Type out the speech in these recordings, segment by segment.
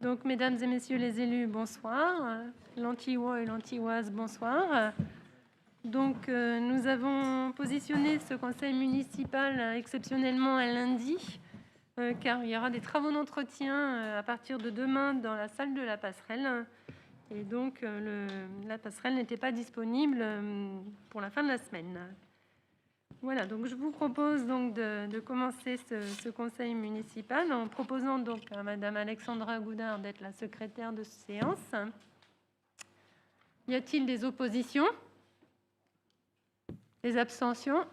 Donc, mesdames et messieurs les élus, bonsoir. L'Antillois et l'Antilloise, bonsoir. Donc, nous avons positionné ce conseil municipal exceptionnellement un lundi, car il y aura des travaux d'entretien à partir de demain dans la salle de la passerelle. Et donc, la passerelle n'était pas disponible pour la fin de la semaine. Voilà, donc je vous propose donc de commencer ce conseil municipal en proposant donc à Madame Alexandra Goudard d'être la secrétaire de séance. Y a-t-il des oppositions? Des abstentions?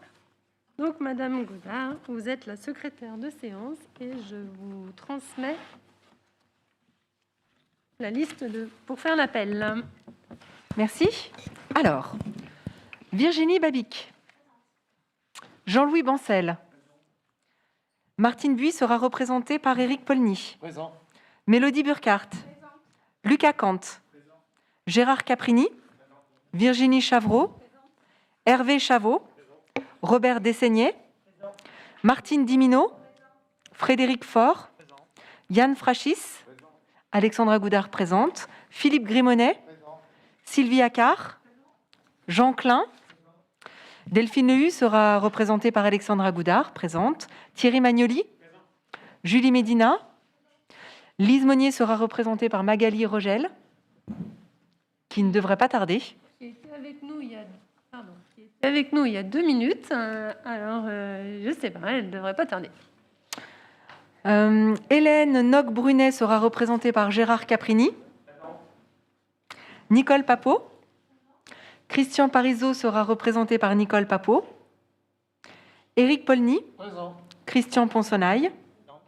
Donc Madame Goudard, vous êtes la secrétaire de séance et je vous transmets la liste pour faire l'appel. Merci. Alors, Virginie Babic, Jean-Louis Bancel, Martine Buis sera représentée par Éric Polny. Présent. Mélodie Burkhardt. Présent. Lucas Kant. Présent. Gérard Caprini. Présent. Virginie Chavreau. Présent. Hervé Chavot. Présent. Robert Dessaignet. Présent. Martine Dimino. Présent. Frédéric Faure. Présent. Yann Frachis. Présent. Alexandra Goudard présente. Philippe Grimonet. Présent. Sylvie Accard. Jean Klein. Delphine Lehu sera représentée par Alexandra Goudard, présente. Thierry Magnoli. Présent. Julie Médina. Lise Monnier sera représentée par Magali Rogel, qui ne devrait pas tarder. Qui était avec nous il y a 2 minutes. Alors, je ne sais pas, elle ne devrait pas tarder. Hélène Noc-Brunet sera représentée par Gérard Caprini. Présent. Nicole Papot. Christian Parizeau sera représenté par Nicole Papot. Éric Polny. Présent. Christian Ponsonnaille. Présent.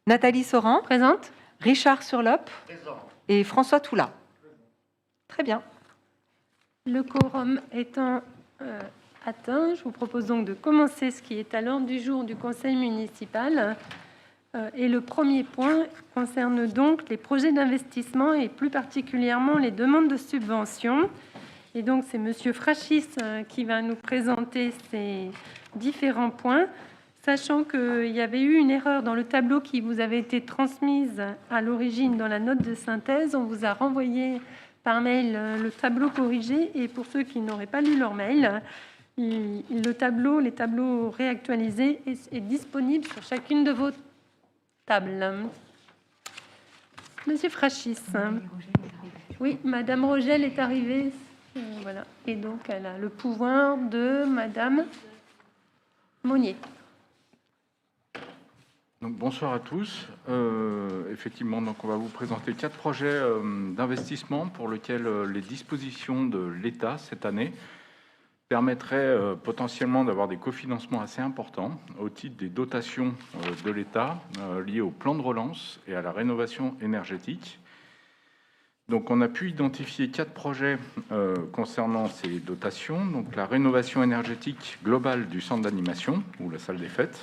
Nathalie Sorin. Présente. Richard Surlop. Présent. Et François Toula. Présent. Très bien. Le quorum étant atteint, je vous propose donc de commencer ce qui est à l'ordre du jour du conseil municipal. Et le premier point concerne donc les projets d'investissement et plus particulièrement les demandes de subventions. Et donc, c'est Monsieur Frachis qui va nous présenter ces différents points, sachant qu'il y avait eu une erreur dans le tableau qui vous avait été transmise à l'origine dans la note de synthèse. On vous a renvoyé par mail le tableau corrigé, et pour ceux qui n'auraient pas lu leur mail, les tableaux réactualisés est disponible sur chacune de vos tables. Monsieur Frachis. Oui, Madame Rogel est arrivée. Voilà. Et donc, elle a le pouvoir de Madame Monnier. Donc, bonsoir à tous. Effectivement, donc, on va vous présenter 4 projets d'investissement pour lesquels les dispositions de l'État cette année permettraient potentiellement d'avoir des cofinancements assez importants au titre des dotations de l'État liées au plan de relance et à la rénovation énergétique. Donc, on a pu identifier 4 projets concernant ces dotations. Donc, la rénovation énergétique globale du centre d'animation ou la salle des fêtes,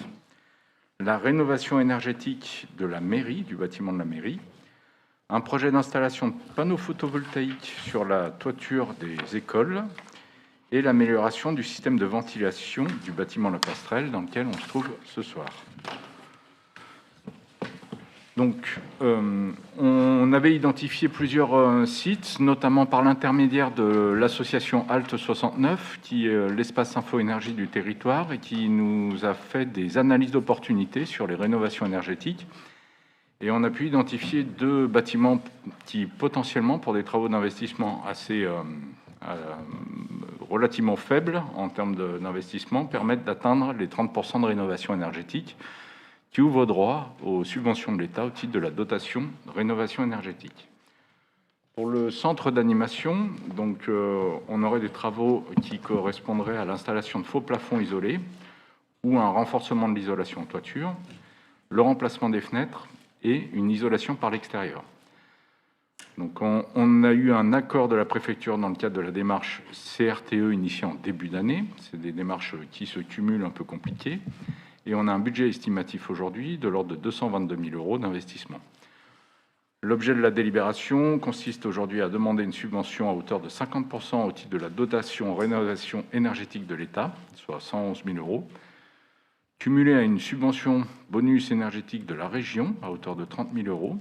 la rénovation énergétique de la mairie, du bâtiment de la mairie, un projet d'installation de panneaux photovoltaïques sur la toiture des écoles et l'amélioration du système de ventilation du bâtiment La Passerelle dans lequel on se trouve ce soir. Donc, on avait identifié plusieurs sites, notamment par l'intermédiaire de l'association Alt 69, qui est l'espace info-énergie du territoire et qui nous a fait des analyses d'opportunités sur les rénovations énergétiques. Et on a pu identifier 2 bâtiments qui, potentiellement, pour des travaux d'investissement assez relativement faibles en termes d'investissement, permettent d'atteindre les 30% de rénovation énergétique, qui ouvre droit aux subventions de l'État au titre de la dotation de rénovation énergétique. Pour le centre d'animation, donc, on aurait des travaux qui correspondraient à l'installation de faux plafonds isolés ou un renforcement de l'isolation en toiture, le remplacement des fenêtres et une isolation par l'extérieur. Donc, on a eu un accord de la préfecture dans le cadre de la démarche CRTE initiée en début d'année. C'est des démarches qui se cumulent, un peu compliquées. Et on a un budget estimatif aujourd'hui de l'ordre de 222 000 € d'investissement. L'objet de la délibération consiste aujourd'hui à demander une subvention à hauteur de 50% au titre de la dotation rénovation énergétique de l'État, soit 111 000 €, cumulée à une subvention bonus énergétique de la région à hauteur de 30 000 €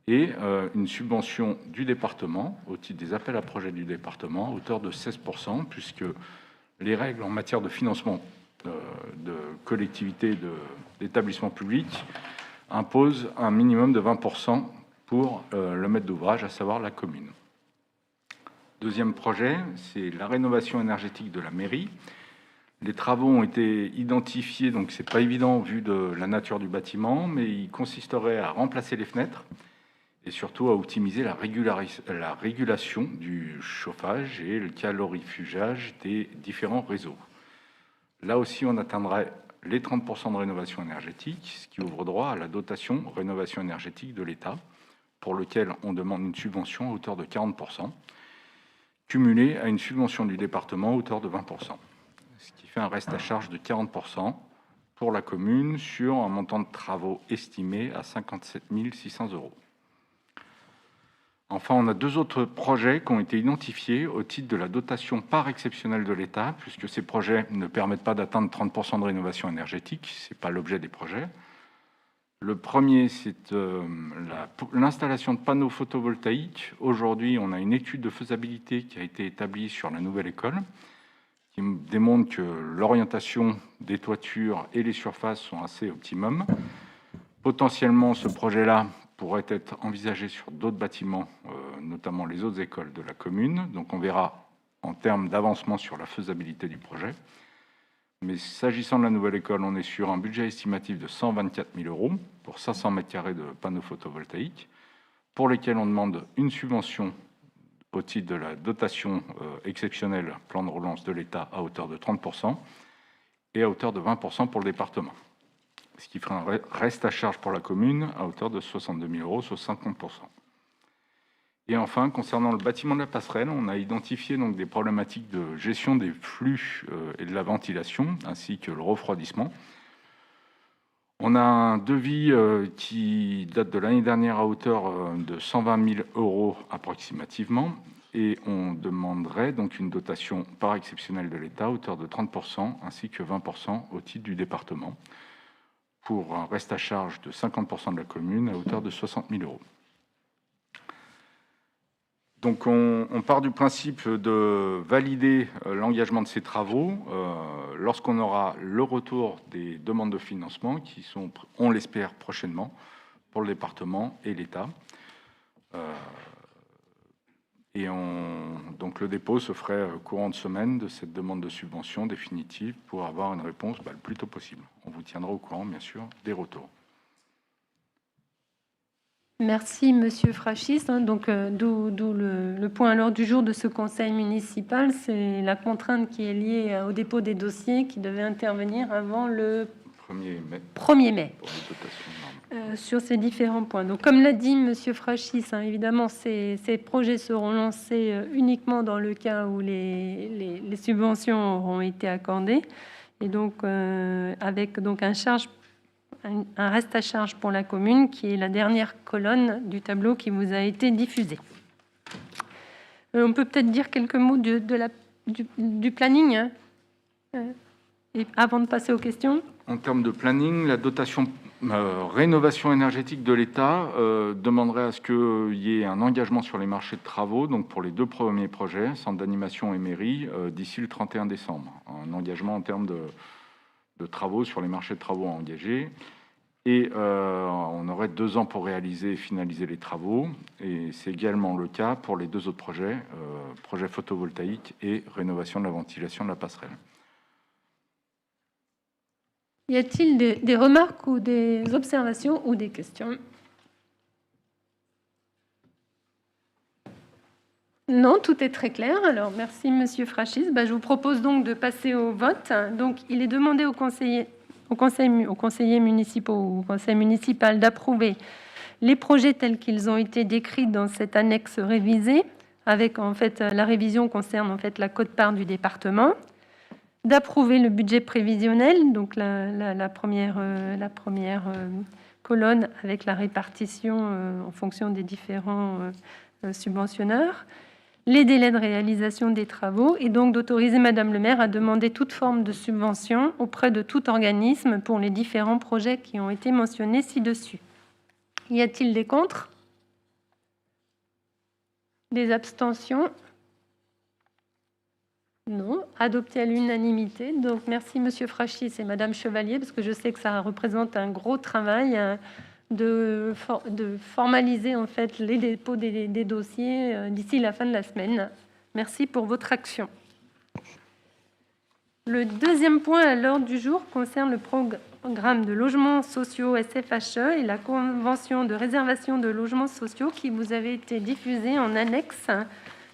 et une subvention du département au titre des appels à projets du département à hauteur de 16%, puisque les règles en matière de financement de collectivités, d'établissements publics imposent un minimum de 20% pour le maître d'ouvrage, à savoir la commune. Deuxième projet, c'est la rénovation énergétique de la mairie. Les travaux ont été identifiés, donc c'est pas évident vu de la nature du bâtiment, mais il consisterait à remplacer les fenêtres et surtout à optimiser la régulation du chauffage et le calorifugage des différents réseaux. Là aussi, on atteindrait les 30% de rénovation énergétique, ce qui ouvre droit à la dotation rénovation énergétique de l'État, pour lequel on demande une subvention à hauteur de 40%, cumulée à une subvention du département à hauteur de 20%, ce qui fait un reste à charge de 40% pour la commune sur un montant de travaux estimé à 57 600 €. Enfin, on a deux autres projets qui ont été identifiés au titre de la dotation part exceptionnelle de l'État, puisque ces projets ne permettent pas d'atteindre 30% de rénovation énergétique, ce n'est pas l'objet des projets. Le premier, c'est l'installation de panneaux photovoltaïques. Aujourd'hui, on a une étude de faisabilité qui a été établie sur la nouvelle école, qui démontre que l'orientation des toitures et les surfaces sont assez optimum. Potentiellement, ce projet-là pourrait être envisagé sur d'autres bâtiments, notamment les autres écoles de la commune. Donc on verra en termes d'avancement sur la faisabilité du projet. Mais s'agissant de la nouvelle école, on est sur un budget estimatif de 124 000 € pour 500 m² de panneaux photovoltaïques, pour lesquels on demande une subvention au titre de la dotation exceptionnelle plan de relance de l'État à hauteur de 30% et à hauteur de 20% pour le département, ce qui ferait un reste à charge pour la commune à hauteur de 62 000 €, soit 50%. Et enfin, concernant le bâtiment de la passerelle, on a identifié donc des problématiques de gestion des flux et de la ventilation, ainsi que le refroidissement. On a un devis qui date de l'année dernière à hauteur de 120 000 € approximativement, et on demanderait donc une dotation par exceptionnelle de l'État à hauteur de 30%, ainsi que 20% au titre du département, pour un reste à charge de 50% de la commune à hauteur de 60 000 €. Donc on part du principe de valider l'engagement de ces travaux lorsqu'on aura le retour des demandes de financement qui sont, on l'espère, prochainement pour le département et l'État. Donc le dépôt se ferait courant de semaine de cette demande de subvention définitive pour avoir une réponse le plus tôt possible. On vous tiendra au courant, bien sûr, des retours. Merci, Monsieur Frachis. Donc, d'où le point à l'ordre du jour de ce conseil municipal, c'est la contrainte qui est liée au dépôt des dossiers qui devait intervenir avant le 1er mai pour les dotations sur ces différents points. Donc, comme l'a dit Monsieur Frachis, évidemment, ces projets seront lancés uniquement dans le cas où les subventions auront été accordées, et donc avec donc un reste à charge pour la commune, qui est la dernière colonne du tableau qui vous a été diffusé. On peut peut-être dire quelques mots du planning, et avant de passer aux questions. En termes de planning, la dotation rénovation énergétique de l'État demanderait à ce qu'il y ait un engagement sur les marchés de travaux, donc pour les deux premiers projets, centre d'animation et mairie, d'ici le 31 décembre. Un engagement en termes de travaux sur les marchés de travaux à engager, et on aurait 2 ans pour réaliser et finaliser les travaux, et c'est également le cas pour les deux autres projets, projet photovoltaïque et rénovation de la ventilation de la passerelle. Y a-t-il des remarques ou des observations ou des questions? Non, tout est très clair. Alors, merci, Monsieur Frachis. Je vous propose donc de passer au vote. Donc, il est demandé aux conseillers municipaux ou au conseil municipal d'approuver les projets tels qu'ils ont été décrits dans cette annexe révisée, avec en fait la révision concerne en fait la quote-part du département, d'approuver le budget prévisionnel, donc la première colonne avec la répartition en fonction des différents subventionneurs, les délais de réalisation des travaux, et donc d'autoriser Madame le maire à demander toute forme de subvention auprès de tout organisme pour les différents projets qui ont été mentionnés ci-dessus. Y a-t-il des contre? Des abstentions? Non. Adopté à l'unanimité. Donc, merci Monsieur Frachis et Madame Chevalier, parce que je sais que ça représente un gros travail de formaliser en fait les dépôts des dossiers d'ici la fin de la semaine. Merci pour votre action. Le deuxième point à l'ordre du jour concerne le programme de logements sociaux SFHE et la convention de réservation de logements sociaux qui vous avait été diffusée en annexe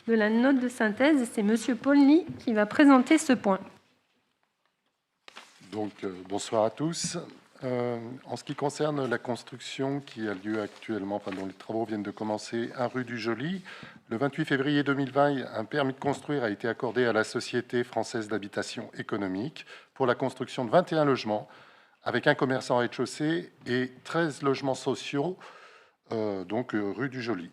de la note de synthèse. C'est Monsieur Paulny qui va présenter ce point. Donc, bonsoir à tous. En ce qui concerne la construction qui a lieu actuellement, dont les travaux viennent de commencer, 1 rue du Joly, le 28 février 2020, un permis de construire a été accordé à la Société française d'habitation économique pour la construction de 21 logements, avec un commerce en rez-de-chaussée et 13 logements sociaux, donc rue du Joly.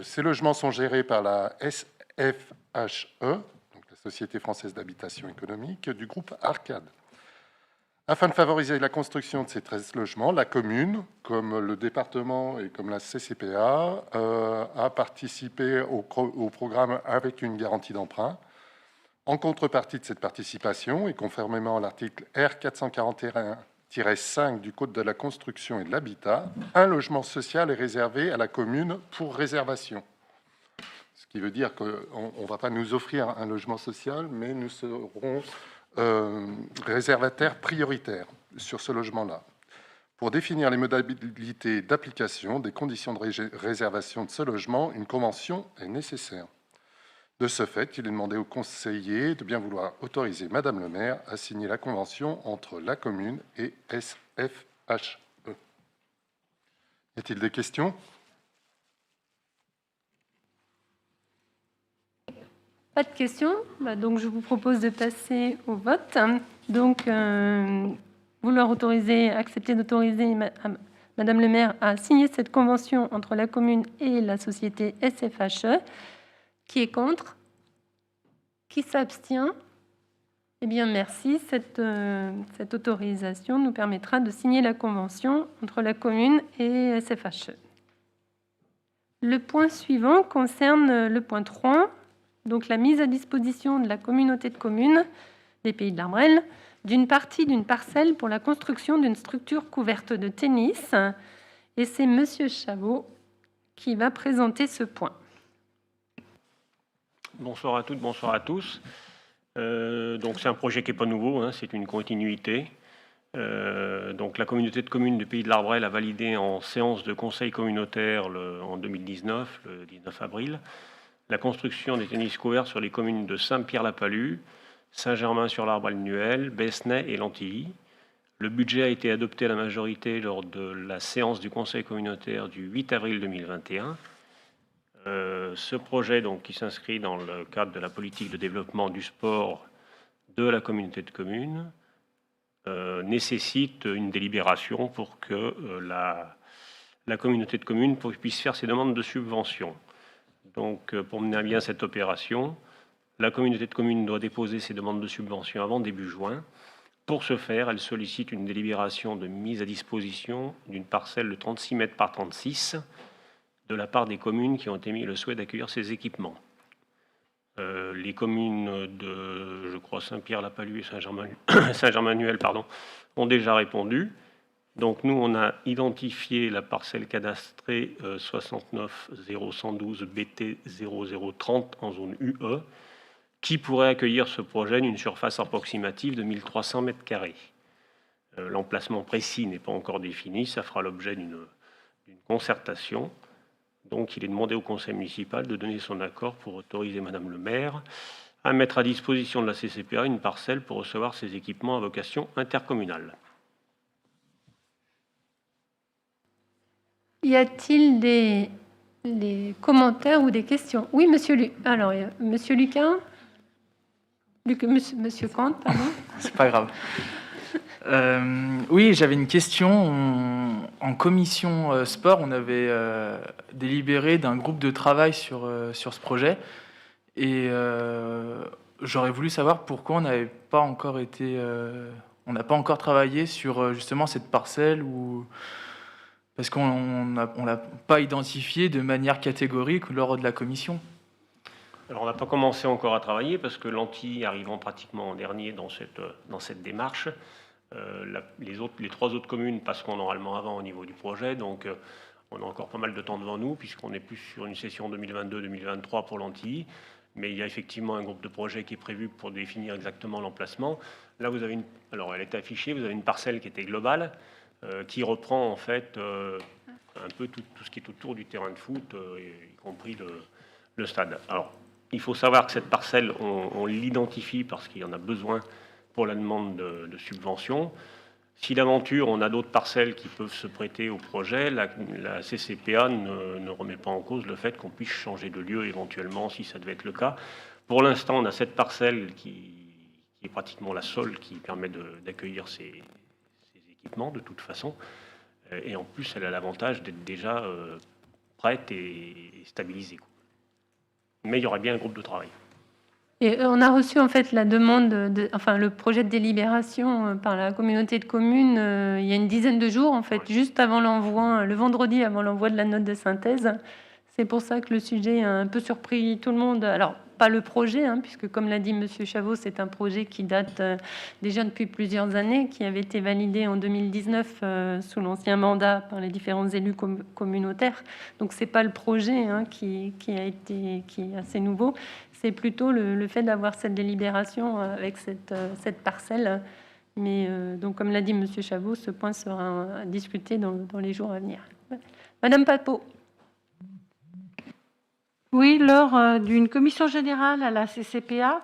Ces logements sont gérés par la SFHE, donc la Société française d'habitation économique, du groupe Arcade. Afin de favoriser la construction de ces 13 logements, la commune, comme le département et comme la CCPA, a participé au programme avec une garantie d'emprunt. En contrepartie de cette participation, et conformément à l'article R441-5 du Code de la construction et de l'habitat, un logement social est réservé à la commune pour réservation. Ce qui veut dire qu'on ne va pas nous offrir un logement social, mais nous serons réservataire prioritaire sur ce logement-là. Pour définir les modalités d'application des conditions de réservation de ce logement, une convention est nécessaire. De ce fait, il est demandé au conseiller de bien vouloir autoriser Madame le maire à signer la convention entre la commune et SFHE. Y a-t-il des questions ? Pas de questions, donc je vous propose de passer au vote. Donc, vouloir accepter d'autoriser Madame le maire à signer cette convention entre la commune et la société SFHE. Qui est contre? Qui s'abstient? Eh bien, merci. Cette autorisation nous permettra de signer la convention entre la commune et SFHE. Le point suivant concerne le point 3. Donc, la mise à disposition de la communauté de communes des Pays de l'Arbrelle d'une partie d'une parcelle pour la construction d'une structure couverte de tennis. Et c'est Monsieur Chavot qui va présenter ce point. Bonsoir à toutes, bonsoir à tous. Donc, c'est un projet qui n'est pas nouveau, c'est une continuité. Donc, la communauté de communes du Pays de l'Arbrelle a validé en séance de conseil communautaire en 2019, le 19 avril, la construction des tennis couverts sur les communes de Saint-Pierre-la-Palud, Saint-Germain-sur-l'Arbrelle-Nuel, Besnay et Lantilly. Le budget a été adopté à la majorité lors de la séance du conseil communautaire du 8 avril 2021. Ce projet, donc, qui s'inscrit dans le cadre de la politique de développement du sport de la communauté de communes, nécessite une délibération pour que la communauté de communes puisse faire ses demandes de subvention. Donc, pour mener à bien cette opération, la communauté de communes doit déposer ses demandes de subvention avant début juin. Pour ce faire, elle sollicite une délibération de mise à disposition d'une parcelle de 36 mètres par 36 de la part des communes qui ont émis le souhait d'accueillir ces équipements. Les communes de, je crois, Saint-Pierre-la-Palud et Saint-Germain-Nuel, ont déjà répondu. Donc, nous, on a identifié la parcelle cadastrée 69 012 BT 0030 en zone UE, qui pourrait accueillir ce projet d'une surface approximative de 1300 m². L'emplacement précis n'est pas encore défini, ça fera l'objet d'une concertation. Donc, il est demandé au conseil municipal de donner son accord pour autoriser Madame le maire à mettre à disposition de la CCPA une parcelle pour recevoir ces équipements à vocation intercommunale. Y a-t-il des commentaires ou des questions? Oui, monsieur Monsieur Lucas. Monsieur Kant, pardon. C'est pas grave. Oui, j'avais une question. En commission sport, on avait délibéré d'un groupe de travail sur ce projet. Et j'aurais voulu savoir pourquoi on n'a pas encore travaillé sur justement cette parcelle. Parce qu'on ne l'a pas identifié de manière catégorique lors de la commission. Alors, on n'a pas commencé encore à travailler parce que l'Antilly arrivant pratiquement en dernier dans cette démarche, les 3 autres communes passeront normalement avant au niveau du projet. Donc, on a encore pas mal de temps devant nous puisqu'on est plus sur une session 2022-2023 pour l'Antilly. Mais il y a effectivement un groupe de projet qui est prévu pour définir exactement l'emplacement. Là, vous avez alors, elle est affichée, vous avez une parcelle qui était globale, qui reprend en fait un peu tout ce qui est autour du terrain de foot, y compris le stade. Alors, il faut savoir que cette parcelle, on l'identifie parce qu'il y en a besoin pour la demande de subvention. Si d'aventure, on a d'autres parcelles qui peuvent se prêter au projet, la CCPA ne remet pas en cause le fait qu'on puisse changer de lieu éventuellement, si ça devait être le cas. Pour l'instant, on a cette parcelle qui est pratiquement la seule qui permet d'accueillir ces équipements, de toute façon. Et en plus, elle a l'avantage d'être déjà prête et stabilisée. Mais il y aura bien un groupe de travail. Et on a reçu en fait la demande, le projet de délibération par la communauté de communes il y a une dizaine de jours, en fait, juste avant l'envoi, le vendredi avant l'envoi de la note de synthèse. C'est pour ça que le sujet a un peu surpris tout le monde. Alors, pas le projet, puisque comme l'a dit Monsieur Chavot, c'est un projet qui date déjà depuis plusieurs années, qui avait été validé en 2019 sous l'ancien mandat par les différents élus communautaires. Donc, c'est pas le projet qui est assez nouveau. C'est plutôt le fait d'avoir cette délibération avec cette parcelle. Mais donc, comme l'a dit Monsieur Chavot, ce point sera discuté dans les jours à venir. Madame Papeau. Oui, lors d'une commission générale à la CCPA,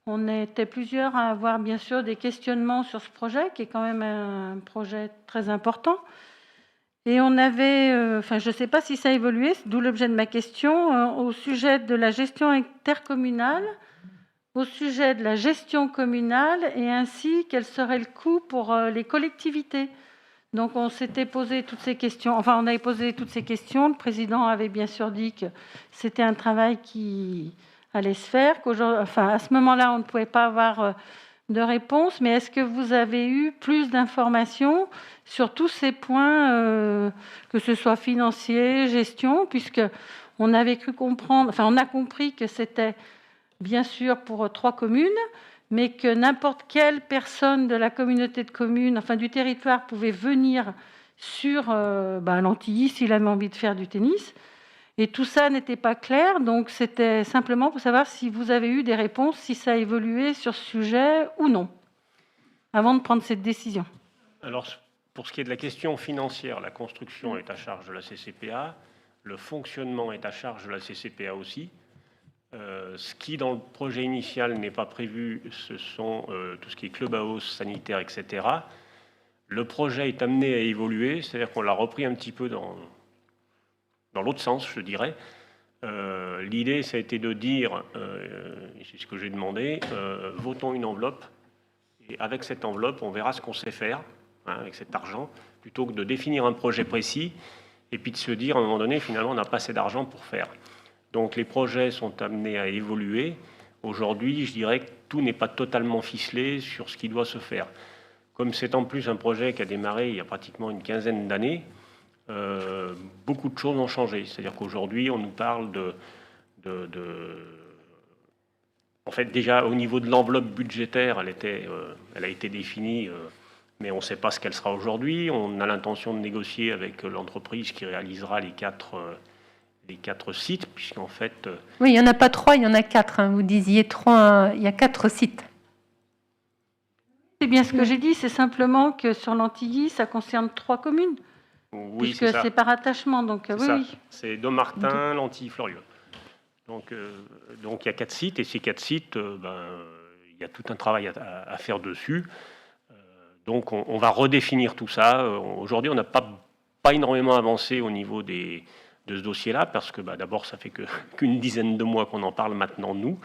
on était plusieurs à avoir bien sûr des questionnements sur ce projet, qui est quand même un projet très important. Et on avait, je ne sais pas si ça a évolué, d'où l'objet de ma question, au sujet de la gestion intercommunale, au sujet de la gestion communale, et ainsi quel serait le coût pour les collectivités. Donc on s'était posé toutes ces questions, on avait posé toutes ces questions. Le président avait bien sûr dit que c'était un travail qui allait se faire, à ce moment-là, on ne pouvait pas avoir de réponse. Mais est-ce que vous avez eu plus d'informations sur tous ces points, que ce soit financier, gestion, puisque on avait cru comprendre, on a compris que c'était bien sûr pour 3 communes, mais que n'importe quelle personne de la communauté de communes, du territoire, pouvait venir sur l'Antilly s'il avait envie de faire du tennis. Et tout ça n'était pas clair, donc c'était simplement pour savoir si vous avez eu des réponses, si ça a évolué sur ce sujet ou non, avant de prendre cette décision. Alors, pour ce qui est de la question financière, la construction est à charge de la CCPA, le fonctionnement est à charge de la CCPA aussi. Ce qui, dans le projet initial, n'est pas prévu, ce sont tout ce qui est clubhouse, sanitaire, etc. Le projet est amené à évoluer, c'est-à-dire qu'on l'a repris un petit peu dans l'autre sens, je dirais. L'idée, ça a été de dire, et c'est ce que j'ai demandé, votons une enveloppe, et avec cette enveloppe, on verra ce qu'on sait faire avec cet argent, plutôt que de définir un projet précis, et puis de se dire, à un moment donné, finalement, on n'a pas assez d'argent pour faire. Donc les projets sont amenés à évoluer. Aujourd'hui, je dirais que tout n'est pas totalement ficelé sur ce qui doit se faire. Comme c'est en plus un projet qui a démarré il y a pratiquement une quinzaine d'années, beaucoup de choses ont changé. C'est-à-dire qu'aujourd'hui, on nous parle En fait, déjà, au niveau de l'enveloppe budgétaire, elle a été définie, mais on ne sait pas ce qu'elle sera aujourd'hui. On a l'intention de négocier avec l'entreprise qui réalisera les quatre sites, puisqu'en fait... Oui, il n'y en a pas 3, il y en a 4. Vous disiez 3, il y a 4 sites. C'est bien ce que j'ai dit, c'est simplement que sur l'Antilly, ça concerne 3 communes. Oui, puisque c'est par attachement, donc oui. C'est Dommartin, l'Antilly, Fleurieux. Donc il y a 4 sites, et ces 4 sites, il y a tout un travail à faire dessus. Donc on va redéfinir tout ça. Aujourd'hui, on n'a pas énormément avancé au niveau de ce dossier-là, parce que d'abord, ça fait qu'une dizaine de mois qu'on en parle maintenant, nous,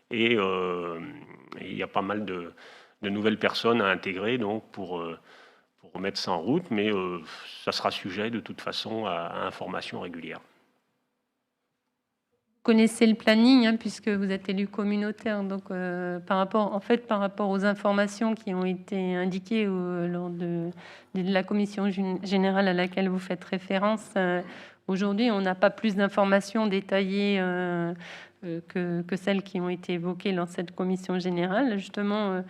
et il y a pas mal de nouvelles personnes à intégrer donc pour remettre ça en route, mais ça sera sujet de toute façon à information régulière. connaissez le planning, hein, puisque vous êtes élu communautaire. Donc, par rapport aux informations qui ont été indiquées lors de la commission générale à laquelle vous faites référence, aujourd'hui, on n'a pas plus d'informations détaillées que celles qui ont été évoquées dans cette commission générale. Justement,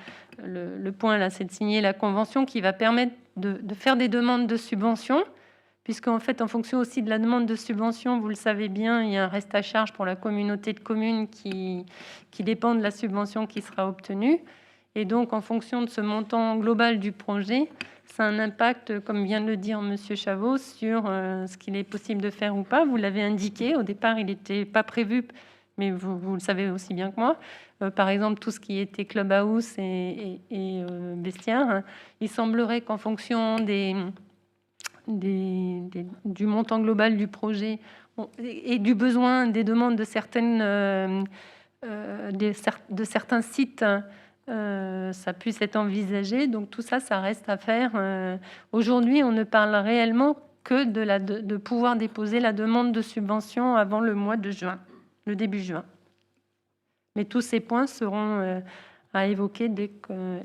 le point là, c'est de signer la convention qui va permettre de faire des demandes de subventions, puisqu'en fait, en fonction aussi de la demande de subvention, vous le savez bien, il y a un reste à charge pour la communauté de communes qui dépend de la subvention qui sera obtenue. Et donc, en fonction de ce montant global du projet, ça a un impact, comme vient de le dire Monsieur Chavot, sur ce qu'il est possible de faire ou pas. Vous l'avez indiqué, au départ, il n'était pas prévu, mais vous le savez aussi bien que moi. Par exemple, tout ce qui était clubhouse et bestiaire, il semblerait qu'en fonction du montant global du projet et du besoin des demandes de certains sites, ça puisse être envisagé. Donc tout ça, ça reste à faire. Aujourd'hui, on ne parle réellement que de pouvoir déposer la demande de subvention avant le mois de juin, le début juin. Mais tous ces points seront à évoquer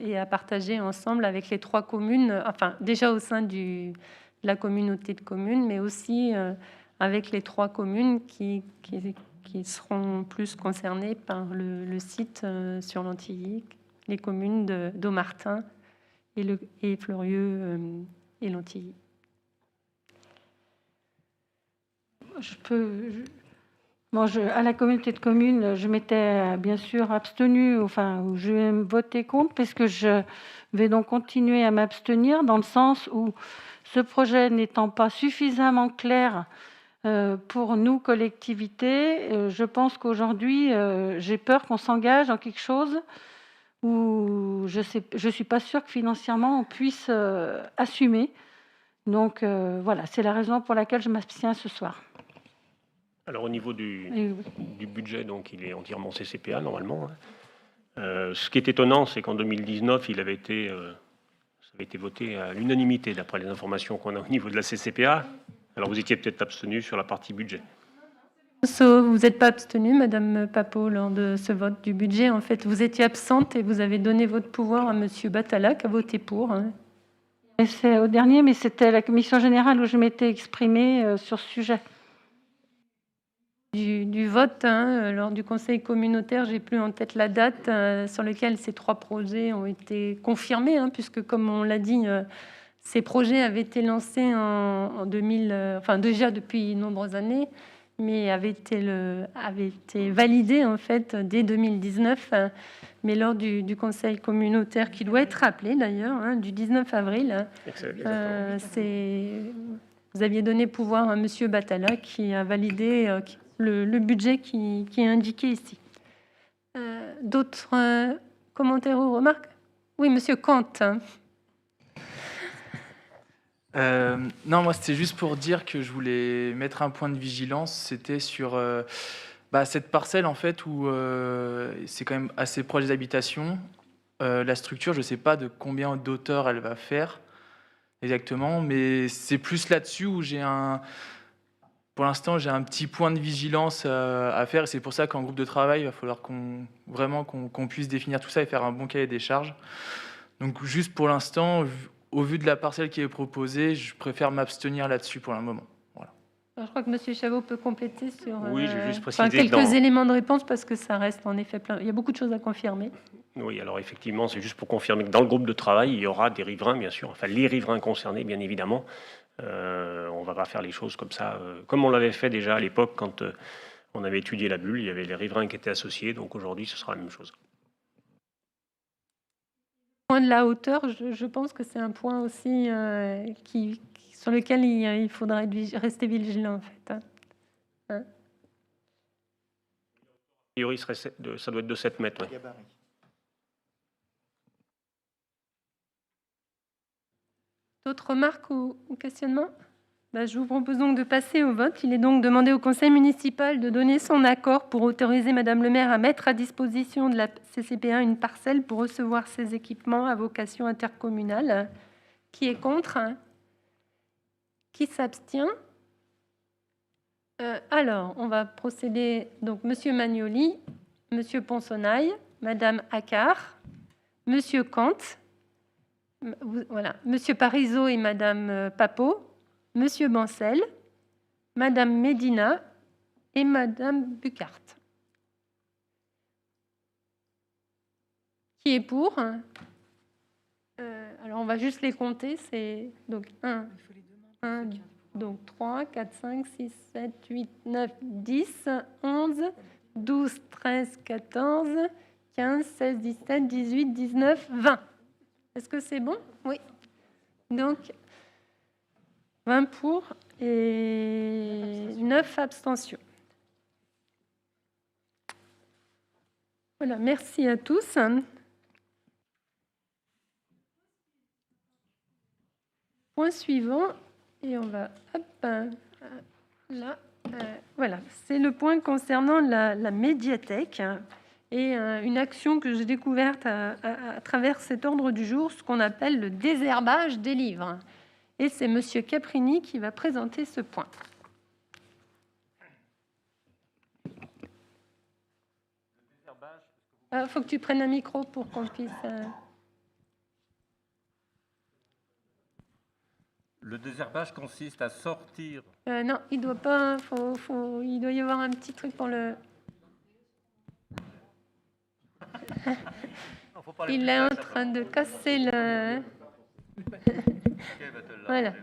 et à partager ensemble avec les 3 communes, enfin déjà au sein de la communauté de communes, mais aussi avec les 3 communes qui seront plus concernées par le site sur l'Antilly, les communes d'Aumartin et Fleurieux et l'Antilly. À la communauté de communes, je m'étais bien sûr abstenue, ou je vais me voter contre, parce que je vais donc continuer à m'abstenir dans le sens où ce projet n'étant pas suffisamment clair pour nous, collectivités, je pense qu'aujourd'hui, j'ai peur qu'on s'engage dans quelque chose où je suis pas sûre que financièrement on puisse assumer. Donc voilà, c'est la raison pour laquelle je m'abstiens ce soir. Alors au niveau du budget, donc il est entièrement CCPA normalement. Ce qui est étonnant, c'est qu'en 2019, ça avait été voté à l'unanimité d'après les informations qu'on a au niveau de la CCPA. Alors vous étiez peut-être abstenu sur la partie budget. Vous n'êtes pas abstenue, Madame Papeau, lors de ce vote du budget. En fait, vous étiez absente et vous avez donné votre pouvoir à Monsieur Batala qui a voté pour. Et c'est au dernier, mais c'était la commission générale où je m'étais exprimée sur ce sujet. Du vote lors du conseil communautaire, j'ai plus en tête la date sur laquelle ces 3 projets ont été confirmés, puisque comme on l'a dit, ces projets avaient été lancés en 2000, déjà depuis de nombreuses années, mais avaient été validés en fait dès 2019. Mais lors du conseil communautaire, qui doit être rappelé d'ailleurs, du 19 avril, vous aviez donné pouvoir à Monsieur Batala qui a validé le budget qui est indiqué ici. D'autres commentaires ou remarques? Oui, Monsieur Kant. Non, moi c'était juste pour dire que je voulais mettre un point de vigilance. C'était sur cette parcelle en fait où c'est quand même assez proche des habitations. La structure, je ne sais pas de combien d'auteur elle va faire exactement, mais c'est plus là-dessus où pour l'instant, j'ai un petit point de vigilance à faire, et c'est pour ça qu'en groupe de travail, il va falloir qu'on puisse définir tout ça et faire un bon cahier des charges. Donc juste pour l'instant, au vu de la parcelle qui est proposée, je préfère m'abstenir là-dessus pour le moment. Voilà. Alors, je crois que Monsieur Chavot peut compléter sur oui, j'ai juste précisé quelques éléments de réponse, parce que ça reste en effet plein. Il y a beaucoup de choses à confirmer. Oui, alors effectivement, c'est juste pour confirmer que dans le groupe de travail, il y aura des riverains, bien sûr, enfin les riverains concernés, bien évidemment. On ne va pas faire les choses comme ça, comme on l'avait fait déjà à l'époque quand on avait étudié la bulle, il y avait les riverains qui étaient associés, donc aujourd'hui ce sera la même chose. Point de la hauteur, je pense que c'est un point aussi sur lequel il faudra rester vigilant en fait. A priori, ça doit être de 7 mètres. Ouais. D'autres remarques ou questionnements? Je vous propose donc de passer au vote. Il est donc demandé au conseil municipal de donner son accord pour autoriser Madame le maire à mettre à disposition de la CCPA une parcelle pour recevoir ces équipements à vocation intercommunale. Qui est contre? Qui s'abstient? Alors, on va procéder. Donc, Monsieur Magnoli, Monsieur Ponsonnaille, Madame Accard, Monsieur Kant, voilà, Monsieur Parizeau et Madame Papeau, Monsieur Bancel, Madame Medina et Madame Bucart. Qui est pour? Alors, on va juste les compter. C'est donc 1, donc 3, 4, 5, 6, 7, 8, 9, 10, 11, 12, 13, 14, 15, 16, 17, 18, 19, 20. Est-ce que c'est bon? Oui. Donc, 20 pour et 9 abstentions. Voilà, merci à tous. Point suivant, et on va, là, voilà, c'est le point concernant la médiathèque et une action que j'ai découverte à travers cet ordre du jour, ce qu'on appelle le désherbage des livres. Et c'est Monsieur Caprini qui va présenter ce point. Il faut que tu prennes un micro pour qu'on puisse... Le désherbage consiste à sortir. Non, il doit pas. Il doit y avoir un petit truc pour le. Il est en train de casser le. Voilà.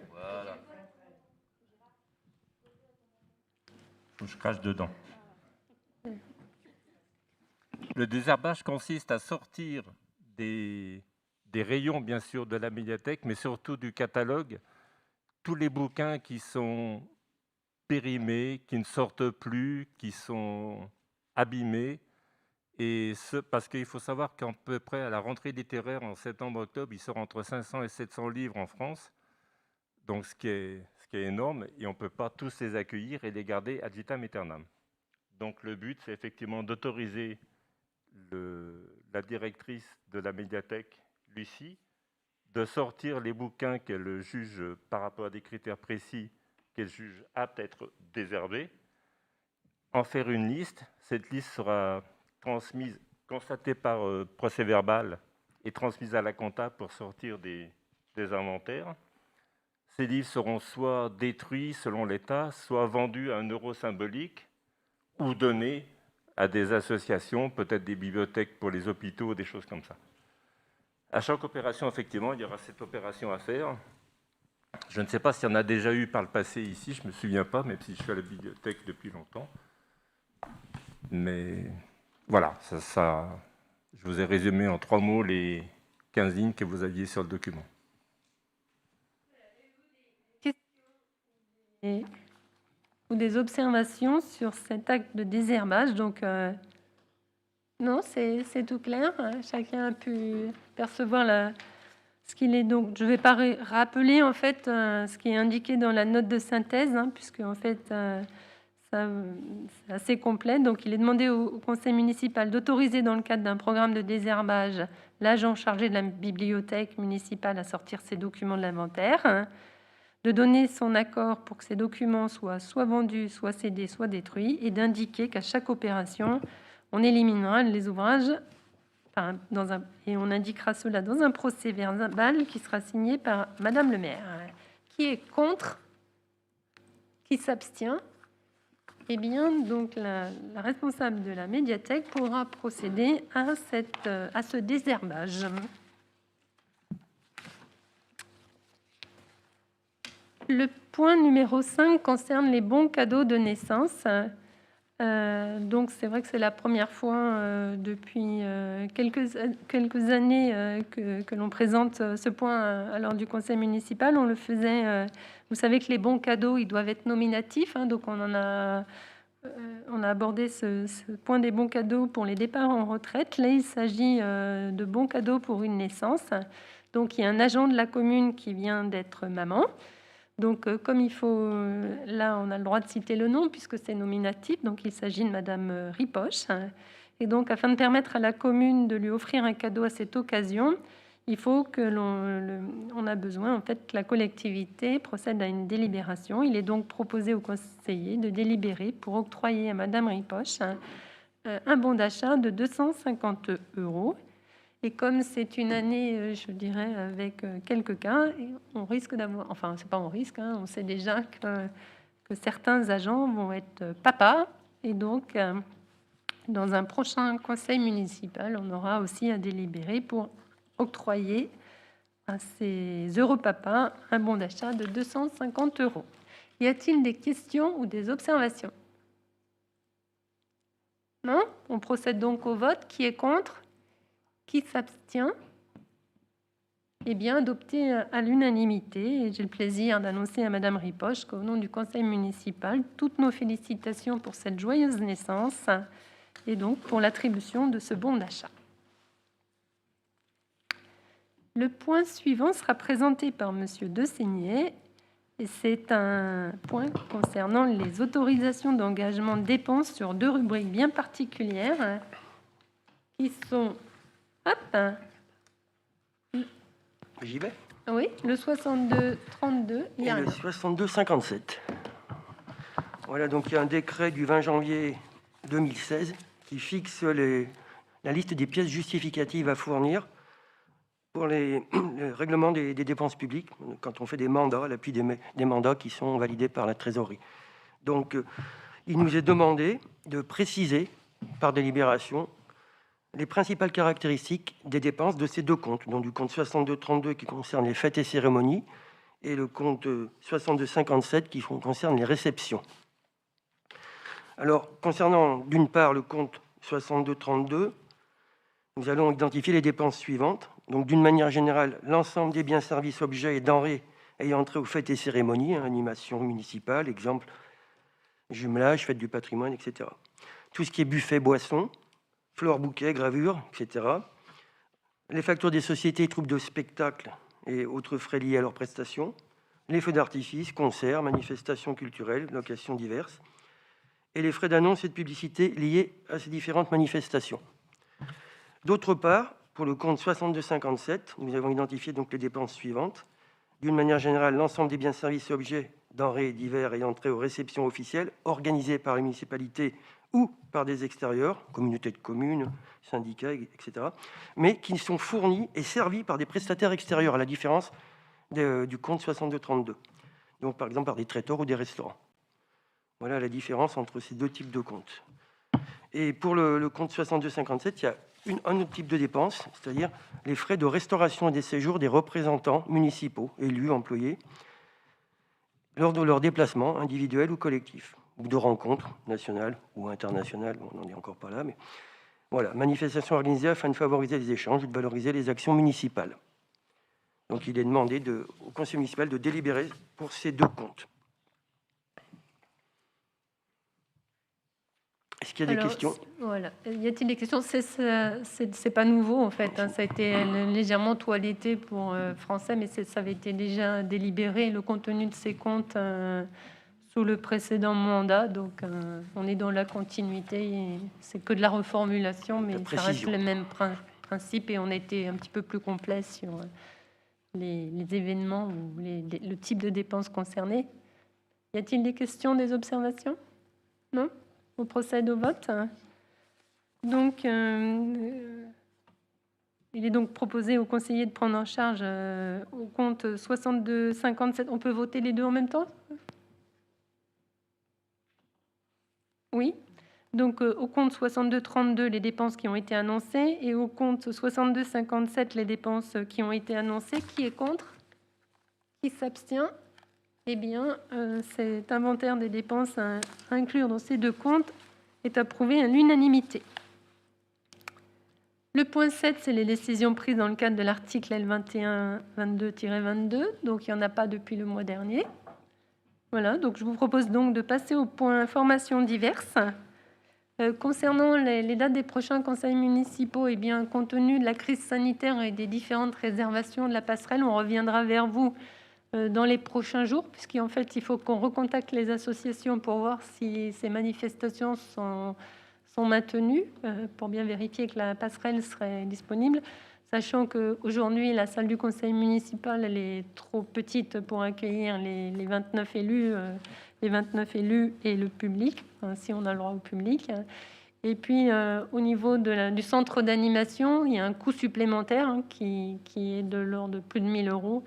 Je crache dedans. Le désherbage consiste à sortir des rayons, bien sûr, de la médiathèque, mais surtout du catalogue, tous les bouquins qui sont périmés, qui ne sortent plus, qui sont abîmés. Et parce qu'il faut savoir qu'à peu près à la rentrée littéraire en septembre-octobre, il sort entre 500 et 700 livres en France. Donc ce qui est énorme, et on ne peut pas tous les accueillir et les garder ad vitam aeternam. Donc le but, c'est effectivement d'autoriser la directrice de la médiathèque, Lucie, de sortir les bouquins qu'elle juge par rapport à des critères précis, qu'elle juge aptes à être désherbés, en faire une liste. Cette liste sera transmise, constatée par procès-verbal et transmise à la comptable pour sortir des inventaires. Ces livres seront soit détruits selon l'État, soit vendus à 1 euro symbolique ou donnés à des associations, peut-être des bibliothèques pour les hôpitaux, des choses comme ça. À chaque opération, effectivement, il y aura cette opération à faire. Je ne sais pas s'il y en a déjà eu par le passé ici, je ne me souviens pas, même si je suis à la bibliothèque depuis longtemps. Mais voilà, je vous ai résumé en 3 mots les 15 lignes que vous aviez sur le document. Ou des observations sur cet acte de désherbage. Donc, non, c'est tout clair. Chacun a pu percevoir ce qu'il est. Donc, je ne vais pas rappeler en fait ce qui est indiqué dans la note de synthèse, puisque en fait, c'est assez complet. Donc, il est demandé au conseil municipal d'autoriser, dans le cadre d'un programme de désherbage, l'agent chargé de la bibliothèque municipale à sortir ses documents de l'inventaire, de donner son accord pour que ces documents soient soit vendus, soit cédés, soit détruits, et d'indiquer qu'à chaque opération, on éliminera les ouvrages, et on indiquera cela dans un procès-verbal qui sera signé par Madame le maire. Qui est contre? Qui s'abstient? Eh bien, donc la responsable de la médiathèque pourra procéder à ce désherbage. Le point numéro 5 concerne les bons cadeaux de naissance. Donc, c'est vrai que c'est la première fois depuis quelques années que l'on présente ce point à l'ordre du conseil municipal. On le faisait, vous savez que les bons cadeaux, ils doivent être nominatifs. Donc, on a abordé ce point des bons cadeaux pour les départs en retraite. Là, il s'agit de bons cadeaux pour une naissance. Donc, il y a un agent de la commune qui vient d'être maman. Donc, comme il faut, là, on a le droit de citer le nom puisque c'est nominatif. Donc, il s'agit de Madame Ripoche. Et donc, afin de permettre à la commune de lui offrir un cadeau à cette occasion, il faut que on a besoin en fait que la collectivité procède à une délibération. Il est donc proposé au conseiller de délibérer pour octroyer à Madame Ripoche un bon d'achat de 250 €. Et comme c'est une année, je dirais, avec quelques cas, on risque d'avoir, enfin, c'est pas un risque, hein, on sait déjà que certains agents vont être papas. Et donc, dans un prochain conseil municipal, on aura aussi à délibérer pour octroyer à ces heureux papas un bon d'achat de 250 €. Y a-t-il des questions ou des observations? Non? On procède donc au vote. Qui est contre? Qui s'abstient? Eh bien, adopté à l'unanimité. Et j'ai le plaisir d'annoncer à Madame Ripoche qu'au nom du conseil municipal, toutes nos félicitations pour cette joyeuse naissance et donc pour l'attribution de ce bon d'achat. Le point suivant sera présenté par Monsieur Desaigné. Et c'est un point concernant les autorisations d'engagement de dépenses sur 2 rubriques bien particulières qui sont... Hop, J'y vais. oui, le 62-32 Et le 62-57. Voilà, donc il y a un décret du 20 janvier 2016 qui fixe la liste des pièces justificatives à fournir pour le règlement des dépenses publiques, quand on fait des mandats, à l'appui des mandats qui sont validés par la trésorerie. Donc, il nous est demandé de préciser par délibération les principales caractéristiques des dépenses de ces deux comptes, donc du compte 62-32 qui concerne les fêtes et cérémonies et le compte 62-57 qui concerne les réceptions. Alors, concernant d'une part le compte 62-32, nous allons identifier les dépenses suivantes. Donc, d'une manière générale, l'ensemble des biens, services, objets et denrées ayant trait aux fêtes et cérémonies, animation municipale, exemple, jumelage, fête du patrimoine, etc. Tout ce qui est buffet, boissons, fleurs, bouquets, gravures, etc. Les factures des sociétés, troupes de spectacles et autres frais liés à leurs prestations, les feux d'artifice, concerts, manifestations culturelles, locations diverses, et les frais d'annonce et de publicité liés à ces différentes manifestations. D'autre part, pour le compte 62-57, nous avons identifié donc les dépenses suivantes. D'une manière générale, l'ensemble des biens, services et objets, denrées divers ayant trait aux réceptions officielles organisées par les municipalités ou par des extérieurs, communautés de communes, syndicats, etc., mais qui sont fournis et servis par des prestataires extérieurs, à la différence du compte 62-32. Donc, par exemple, par des traiteurs ou des restaurants. Voilà la différence entre ces deux types de comptes. Et pour le compte 62-57, il y a un autre type de dépenses, c'est-à-dire les frais de restauration et des séjours des représentants municipaux, élus, employés, lors de leurs déplacements individuels ou collectifs, ou de rencontres nationales ou internationales, on n'en est encore pas là, mais voilà, manifestations organisées afin de favoriser les échanges ou de valoriser les actions municipales. Donc il est demandé au conseil municipal de délibérer pour ces deux comptes. Est-ce qu'il y a des questions? Voilà. Y a-t-il des questions? C'est pas nouveau en fait. Hein. Ça a été légèrement toiletté pour français, mais ça avait été déjà délibéré. Le contenu de ces comptes sous le précédent mandat, donc on est dans la continuité. C'est que de la reformulation, mais ça reste le même principe. Et on a été un petit peu plus complet sur les événements ou le type de dépenses concernées. Y a-t-il des questions, des observations? Non? On procède au vote. Donc, il est donc proposé aux conseillers de prendre en charge au compte 62-57. On peut voter les deux en même temps? Oui. Donc, au compte 62-32, les dépenses qui ont été annoncées, et au compte 62-57, les dépenses qui ont été annoncées. Qui est contre? Qui s'abstient? Eh bien, cet inventaire des dépenses à inclure dans ces deux comptes est approuvé à l'unanimité. Le point 7, c'est les décisions prises dans le cadre de l'article L2122-22, donc il n'y en a pas depuis le mois dernier. Voilà, donc je vous propose donc de passer au point informations diverses. Concernant les dates des prochains conseils municipaux, eh bien, compte tenu de la crise sanitaire et des différentes réservations de la passerelle, on reviendra vers vous dans les prochains jours, puisqu'en fait, il faut qu'on recontacte les associations pour voir si ces manifestations sont maintenues, pour bien vérifier que la passerelle serait disponible. sachant qu'aujourd'hui, la salle du conseil municipal, elle est trop petite pour accueillir les 29 élus, et le public, hein, si on a le droit au public. Et puis, au niveau du centre d'animation, il y a un coût supplémentaire, hein, qui est de l'ordre de plus de 1 000 €.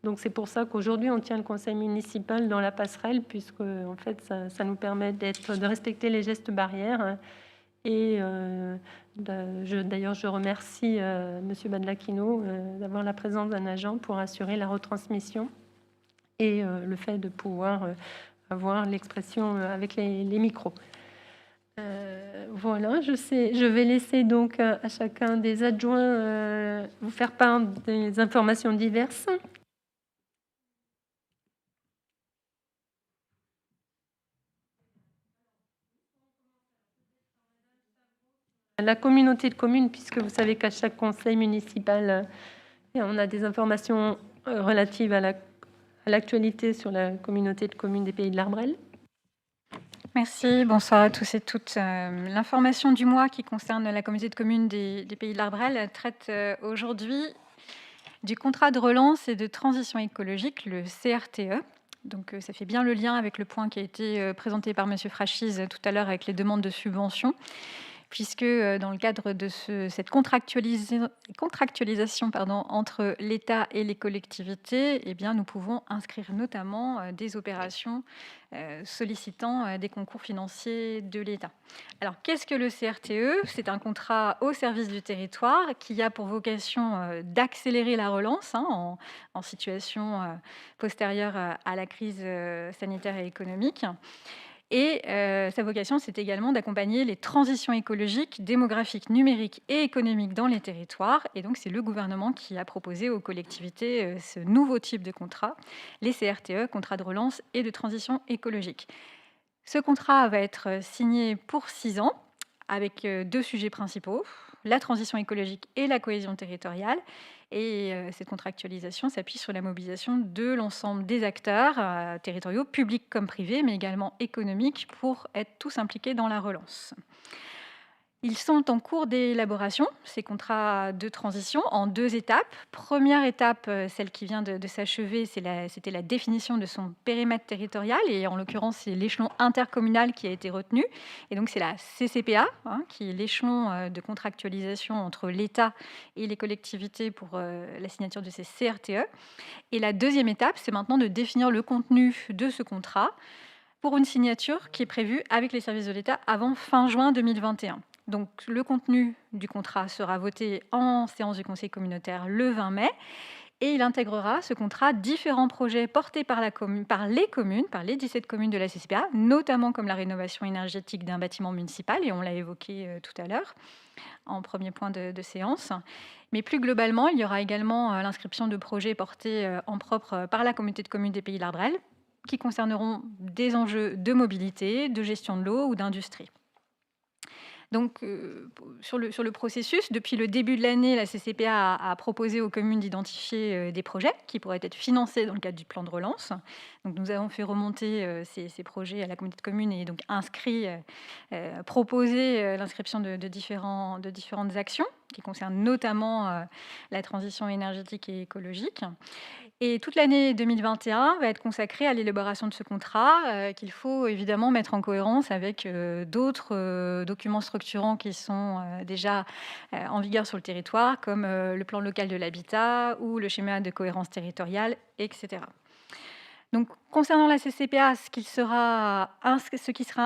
Donc, c'est pour ça qu'aujourd'hui, on tient le conseil municipal dans la passerelle, puisque, en fait, ça nous permet de respecter les gestes barrières, hein. Et d'ailleurs, je remercie Monsieur Badlakino d'avoir la présence d'un agent pour assurer la retransmission et le fait de pouvoir avoir l'expression avec les micros. Voilà, je vais laisser donc à chacun des adjoints vous faire part des informations diverses. La communauté de communes, puisque vous savez qu'à chaque conseil municipal, on a des informations relatives à l'actualité sur la communauté de communes des Pays de l'Arbrel. Merci, bonsoir à tous et toutes. L'information du mois qui concerne la communauté de communes des Pays de l'Arbrel traite aujourd'hui du contrat de relance et de transition écologique, le CRTE. Donc ça fait bien le lien avec le point qui a été présenté par M. Frachise tout à l'heure avec les demandes de subventions, puisque dans le cadre de cette contractualisation entre l'État et les collectivités, eh bien, nous pouvons inscrire notamment des opérations sollicitant des concours financiers de l'État. Alors, qu'est-ce que le CRTE? C'est un contrat au service du territoire qui a pour vocation d'accélérer la relance, hein, en situation postérieure à la crise sanitaire et économique. Et sa vocation, c'est également d'accompagner les transitions écologiques, démographiques, numériques et économiques dans les territoires. Et donc, c'est le gouvernement qui a proposé aux collectivités ce nouveau type de contrat, les CRTE, contrats de relance et de transition écologique. Ce contrat va être signé pour 6 ans, avec 2 sujets principaux, la transition écologique et la cohésion territoriale. Et cette contractualisation s'appuie sur la mobilisation de l'ensemble des acteurs territoriaux, publics comme privés, mais également économiques, pour être tous impliqués dans la relance. Ils sont en cours d'élaboration, ces contrats de transition, en 2 étapes. Première étape, celle qui vient de s'achever, c'était la définition de son périmètre territorial, et en l'occurrence, c'est l'échelon intercommunal qui a été retenu. Et donc, c'est la CCPA, hein, qui est l'échelon de contractualisation entre l'État et les collectivités pour la signature de ces CRTE. Et la deuxième étape, c'est maintenant de définir le contenu de ce contrat pour une signature qui est prévue avec les services de l'État avant fin juin 2021. Donc, le contenu du contrat sera voté en séance du Conseil communautaire le 20 mai et il intégrera ce contrat différents projets portés par les communes, par les 17 communes de la CCPA, notamment comme la rénovation énergétique d'un bâtiment municipal, et on l'a évoqué tout à l'heure en premier point de séance. Mais plus globalement, il y aura également l'inscription de projets portés en propre par la communauté de communes des Pays de l'Arbrel, qui concerneront des enjeux de mobilité, de gestion de l'eau ou d'industrie. Donc, sur le processus, depuis le début de l'année, la CCPA a proposé aux communes d'identifier des projets qui pourraient être financés dans le cadre du plan de relance. Donc, nous avons fait remonter ces projets à la communauté de communes et donc proposé l'inscription de différentes actions qui concernent notamment la transition énergétique et écologique. Et toute l'année 2021 va être consacrée à l'élaboration de ce contrat qu'il faut évidemment mettre en cohérence avec d'autres documents structurants qui sont déjà en vigueur sur le territoire, comme le plan local de l'habitat ou le schéma de cohérence territoriale, etc. Donc, concernant la CCPA, ce qui sera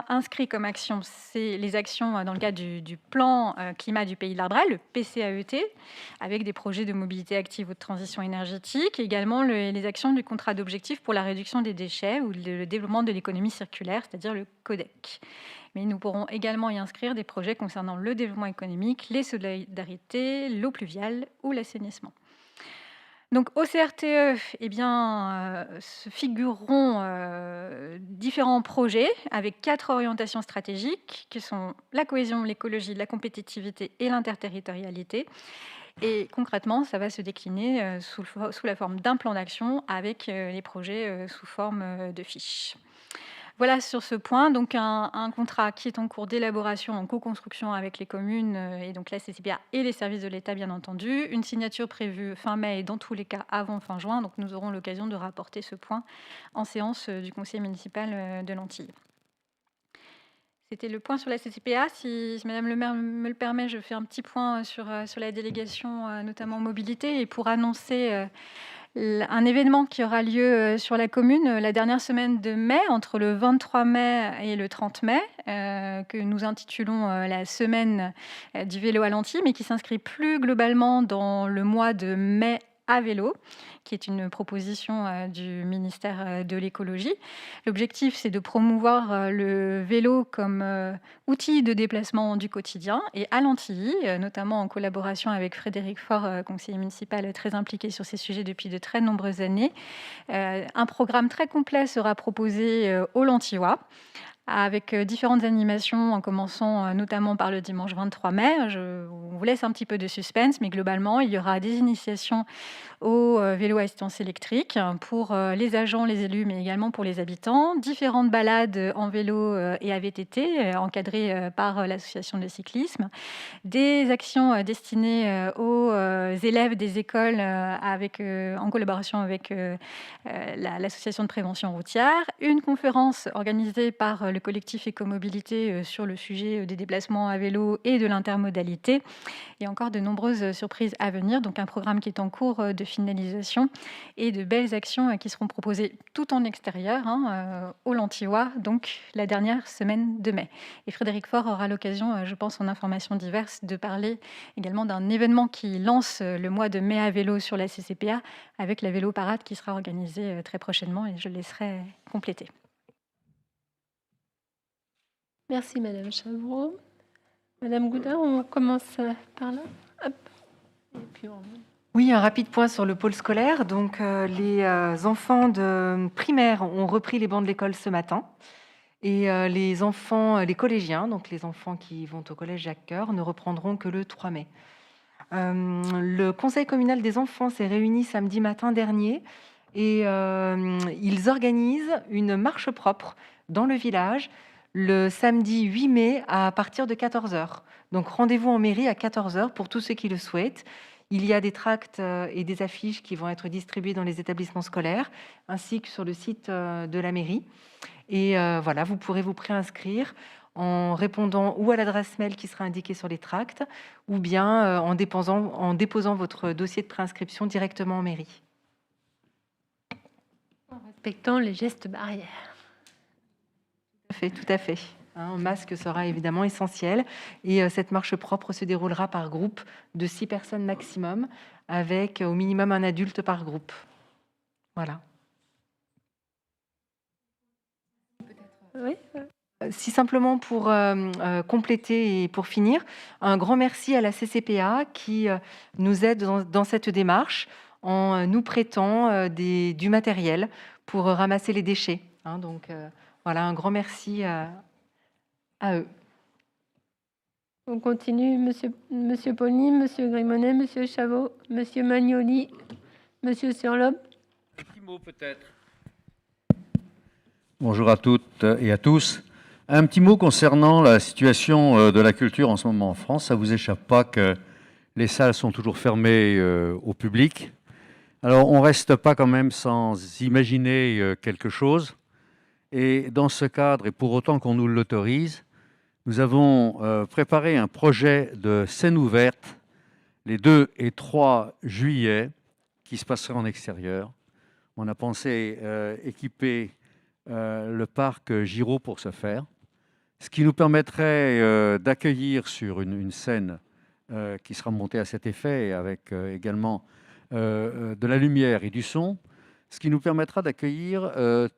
inscrit comme action, c'est les actions dans le cadre du plan climat du Pays de l'Arbrel, le PCAET, avec des projets de mobilité active ou de transition énergétique, et également les actions du contrat d'objectifs pour la réduction des déchets ou le développement de l'économie circulaire, c'est-à-dire le CODEC. Mais nous pourrons également y inscrire des projets concernant le développement économique, les solidarités, l'eau pluviale ou l'assainissement. Donc, au CRTE, eh bien, se figureront différents projets avec 4 orientations stratégiques qui sont la cohésion, l'écologie, la compétitivité et l'interterritorialité. Et concrètement, ça va se décliner sous la forme d'un plan d'action avec les projets sous forme de fiches. Voilà sur ce point, donc un contrat qui est en cours d'élaboration, en co-construction avec les communes et donc la CCPA et les services de l'État, bien entendu. Une signature prévue fin mai et dans tous les cas avant fin juin. Donc nous aurons l'occasion de rapporter ce point en séance du conseil municipal de Lantilly. C'était le point sur la CCPA. Si Madame le maire me le permet, je fais un petit point sur la délégation, notamment mobilité, et pour annoncer un événement qui aura lieu sur la commune la dernière semaine de mai, entre le 23 mai et le 30 mai, que nous intitulons la semaine du vélo à Lantilly, mais qui s'inscrit plus globalement dans le mois de mai à vélo, qui est une proposition du ministère de l'écologie. L'objectif, c'est de promouvoir le vélo comme outil de déplacement du quotidien. Et à Lantilly, notamment en collaboration avec Frédéric Faure, conseiller municipal très impliqué sur ces sujets depuis de très nombreuses années, un programme très complet sera proposé aux Lantillois, avec différentes animations, en commençant notamment par le dimanche 23 mai. On vous laisse un petit peu de suspense, mais globalement, il y aura des initiations au vélo à assistance électrique pour les agents, les élus, mais également pour les habitants. Différentes balades en vélo et à VTT, encadrées par l'association de cyclisme. Des actions destinées aux élèves des écoles en collaboration avec l'association de prévention routière. Une conférence organisée par le collectif Écomobilité sur le sujet des déplacements à vélo et de l'intermodalité. Et encore de nombreuses surprises à venir. Donc un programme qui est en cours de finalisation et de belles actions qui seront proposées tout en extérieur aux Lantillois, donc la dernière semaine de mai. Et Frédéric Faure aura l'occasion, je pense, en informations diverses, de parler également d'un événement qui lance le mois de mai à vélo sur la CCPA avec la vélo parade qui sera organisée très prochainement et je le laisserai compléter. Merci Madame Chavreau. Madame Goudard, on commence par là. Hop. Et puis Oui, un rapide point sur le pôle scolaire. Donc, les enfants de primaire ont repris les bancs de l'école ce matin. Et les collégiens, donc les enfants qui vont au collège Jacques-Cœur, ne reprendront que le 3 mai. Le conseil communal des enfants s'est réuni samedi matin dernier et ils organisent une marche propre dans le village le samedi 8 mai à partir de 14h. Donc rendez-vous en mairie à 14h pour tous ceux qui le souhaitent. Il y a des tracts et des affiches qui vont être distribués dans les établissements scolaires, ainsi que sur le site de la mairie. Et voilà, vous pourrez vous préinscrire en répondant ou à l'adresse mail qui sera indiquée sur les tracts, ou bien en déposant votre dossier de préinscription directement en mairie. en respectant les gestes barrières. Tout à fait. Un masque sera évidemment essentiel. Et cette marche propre se déroulera par groupe de 6 personnes maximum, avec au minimum un adulte par groupe. Voilà. Oui. Si simplement pour compléter et pour finir, un grand merci à la CCPA qui nous aide dans cette démarche en nous prêtant du matériel pour ramasser les déchets. Donc voilà, un grand merci à eux. On continue, Monsieur Pony, Monsieur Grimonet, Monsieur Chavot, Monsieur Magnoli, Monsieur Surlop. Un petit mot peut-être. Bonjour à toutes et à tous. Un petit mot concernant la situation de la culture en ce moment en France. Ça ne vous échappe pas que les salles sont toujours fermées au public. Alors on ne reste pas quand même sans imaginer quelque chose. Et dans ce cadre, et pour autant qu'on nous l'autorise, nous avons préparé un projet de scène ouverte les 2 et 3 juillet qui se passera en extérieur. On a pensé équiper le parc Giraud pour ce faire, ce qui nous permettrait d'accueillir sur une scène qui sera montée à cet effet, avec également de la lumière et du son, ce qui nous permettra d'accueillir